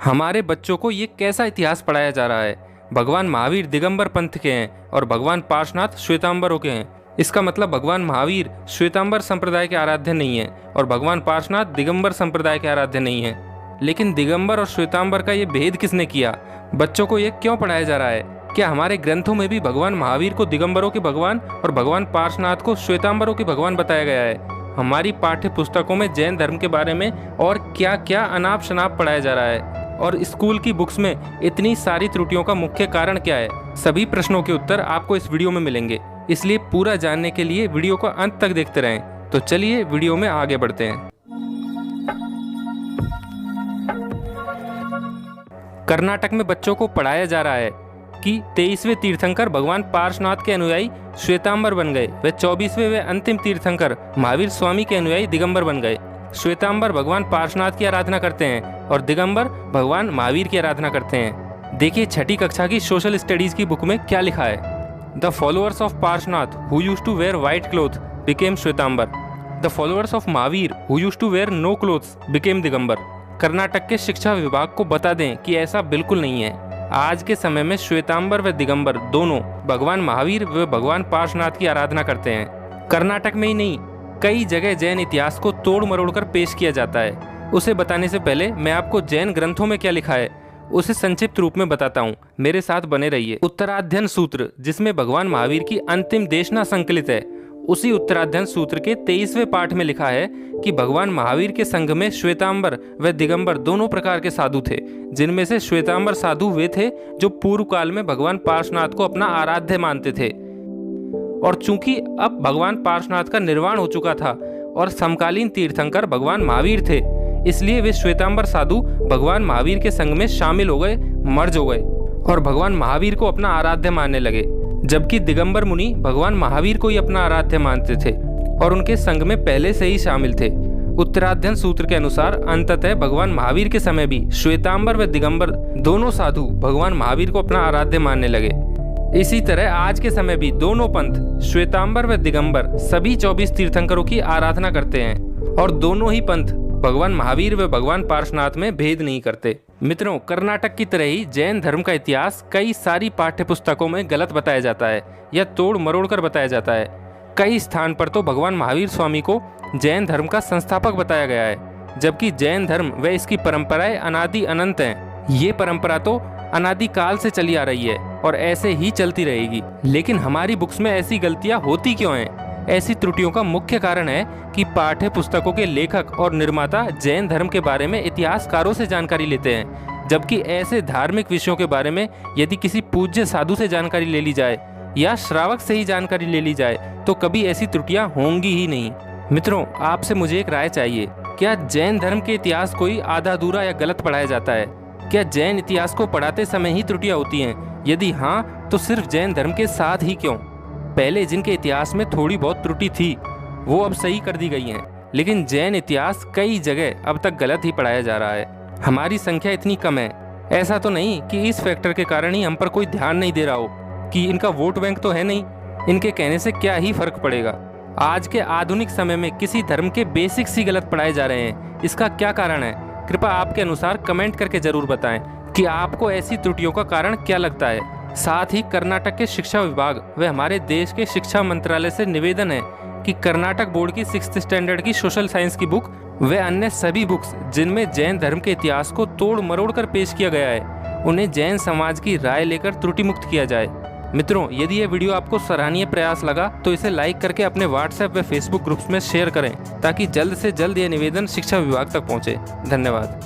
हमारे बच्चों को ये कैसा इतिहास पढ़ाया जा रहा है? भगवान महावीर दिगंबर पंथ के हैं और भगवान पार्श्वनाथ श्वेतांबरों के हैं। इसका मतलब भगवान महावीर श्वेतांबर संप्रदाय के आराध्य नहीं है और भगवान पार्श्वनाथ दिगंबर संप्रदाय के आराध्य नहीं है। लेकिन दिगंबर और श्वेतांबर का ये भेद किसने किया? बच्चों को ये क्यों पढ़ाया जा रहा है? क्या हमारे ग्रंथों में भी भगवान महावीर को दिगंबरों के भगवान और भगवान पार्श्वनाथ को श्वेतांबरों के भगवान बताया गया है? हमारी पाठ्य पुस्तकों में जैन धर्म के बारे में और क्या क्या अनाप शनाप पढ़ाया जा रहा है? और स्कूल की बुक्स में इतनी सारी त्रुटियों का मुख्य कारण क्या है? सभी प्रश्नों के उत्तर आपको इस वीडियो में मिलेंगे, इसलिए पूरा जानने के लिए वीडियो को अंत तक देखते रहें। तो चलिए वीडियो में आगे बढ़ते हैं। कर्नाटक में बच्चों को पढ़ाया जा रहा है कि 23वें तीर्थंकर भगवान पार्श्वनाथ के अनुयायी श्वेतांबर बन गए व 24वें वे अंतिम तीर्थंकर महावीर स्वामी के अनुयायी दिगंबर बन गए। श्वेतांबर भगवान पार्श्वनाथ की आराधना करते हैं और दिगंबर भगवान महावीर की आराधना करते हैं। देखिए छठी कक्षा की सोशल स्टडीज की बुक में क्या लिखा है। The followers of Parshvanath who used to wear white cloth became Shvetambar. The followers of Mahavir who used to wear no clothes became Digambar. Karnataka के शिक्षा विभाग को बता दें कि ऐसा बिल्कुल नहीं है। आज के समय में श्वेतांबर व दिगंबर दोनों भगवान महावीर व भगवान पार्श्वनाथ की आराधना करते हैं। कर्नाटक में ही नहीं, कई जगह जैन इतिहास को तोड़ मरोड़ कर पेश किया जाता है। उसे बताने से पहले मैं आपको जैन ग्रंथों में क्या लिखा है उसे संक्षिप्त रूप में बताता हूँ। मेरे साथ बने रहिए। उत्तराध्ययन सूत्र, जिसमें भगवान महावीर की अंतिम देशना संकलित है, उसी उत्तराध्ययन सूत्र के 23वें पाठ में लिखा है कि भगवान महावीर के संघ में श्वेतांबर व दिगंबर दोनों प्रकार के साधु थे, जिनमें से श्वेतांबर साधु वे थे जो पूर्व काल में भगवान पार्श्वनाथ को अपना आराध्य मानते थे। और चूंकि अब भगवान पार्श्वनाथ का निर्वाण हो चुका था और समकालीन तीर्थंकर भगवान महावीर थे, इसलिए वे श्वेतांबर साधु भगवान महावीर के संघ में शामिल हो गए, मर्ज हो गए और भगवान महावीर को अपना आराध्य मानने लगे। जबकि दिगंबर मुनि भगवान महावीर को ही अपना आराध्य मानते थे और उनके संघ में पहले से ही शामिल थे। उत्तराध्ययन सूत्र के अनुसार अंततः भगवान महावीर के समय भी श्वेतांबर व दिगंबर दोनों साधु भगवान महावीर को अपना आराध्य मानने लगे। इसी तरह आज के समय भी दोनों पंथ श्वेतांबर व दिगंबर सभी 24 तीर्थंकरों की आराधना करते हैं और दोनों ही पंथ भगवान महावीर व भगवान पार्श्वनाथ में भेद नहीं करते। मित्रों, कर्नाटक की तरह ही जैन धर्म का इतिहास कई सारी पाठ्य पुस्तकों में गलत बताया जाता है या तोड़ मरोड़ कर बताया जाता है। कई स्थान पर तो भगवान महावीर स्वामी को जैन धर्म का संस्थापक बताया गया है, जबकि जैन धर्म व इसकी परंपराएं अनादि अनंत हैं। ये परंपरा तो अनादि काल से चली आ रही है और ऐसे ही चलती रहेगी। लेकिन हमारी बुक्स में ऐसी गलतियां होती क्यों हैं? ऐसी त्रुटियों का मुख्य कारण है कि पाठ्य पुस्तकों के लेखक और निर्माता जैन धर्म के बारे में इतिहासकारों से जानकारी लेते हैं, जबकि ऐसे धार्मिक विषयों के बारे में यदि किसी पूज्य साधु से जानकारी ले ली जाए या श्रावक से ही जानकारी ले ली जाए तो कभी ऐसी त्रुटियां होंगी ही नहीं। मित्रों, आपसे मुझे एक राय चाहिए। क्या जैन धर्म के इतिहास को ही आधा अधूरा या गलत पढ़ाया जाता है? क्या जैन इतिहास को पढ़ाते समय ही त्रुटियां होती हैं? यदि हाँ, तो सिर्फ जैन धर्म के साथ ही क्यों? पहले जिनके इतिहास में थोड़ी बहुत त्रुटि थी वो अब सही कर दी गई हैं, लेकिन जैन इतिहास कई जगह अब तक गलत ही पढ़ाया जा रहा है। हमारी संख्या इतनी कम है, ऐसा तो नहीं कि इस फैक्टर के कारण ही हम पर कोई ध्यान नहीं दे रहा हो कि इनका वोट बैंक तो है नहीं, इनके कहने से क्या ही फर्क पड़ेगा। आज के आधुनिक समय में किसी धर्म के बेसिक्स ही गलत पढ़ाए जा रहे हैं, इसका क्या कारण है? कृपया आपके अनुसार कमेंट करके जरूर बताएं कि आपको ऐसी त्रुटियों का कारण क्या लगता है। साथ ही कर्नाटक के शिक्षा विभाग व हमारे देश के शिक्षा मंत्रालय से निवेदन है कि कर्नाटक बोर्ड की 6th स्टैंडर्ड की सोशल साइंस की बुक व अन्य सभी बुक्स जिनमें जैन धर्म के इतिहास को तोड़ मरोड़ कर पेश किया गया है, उन्हें जैन समाज की राय लेकर त्रुटि मुक्त किया जाए। मित्रों, यदि ये वीडियो आपको सराहनीय प्रयास लगा तो इसे लाइक करके अपने व्हाट्सएप व फेसबुक ग्रुप्स में शेयर करें ताकि जल्द से जल्द ये निवेदन शिक्षा विभाग तक पहुँचे। धन्यवाद।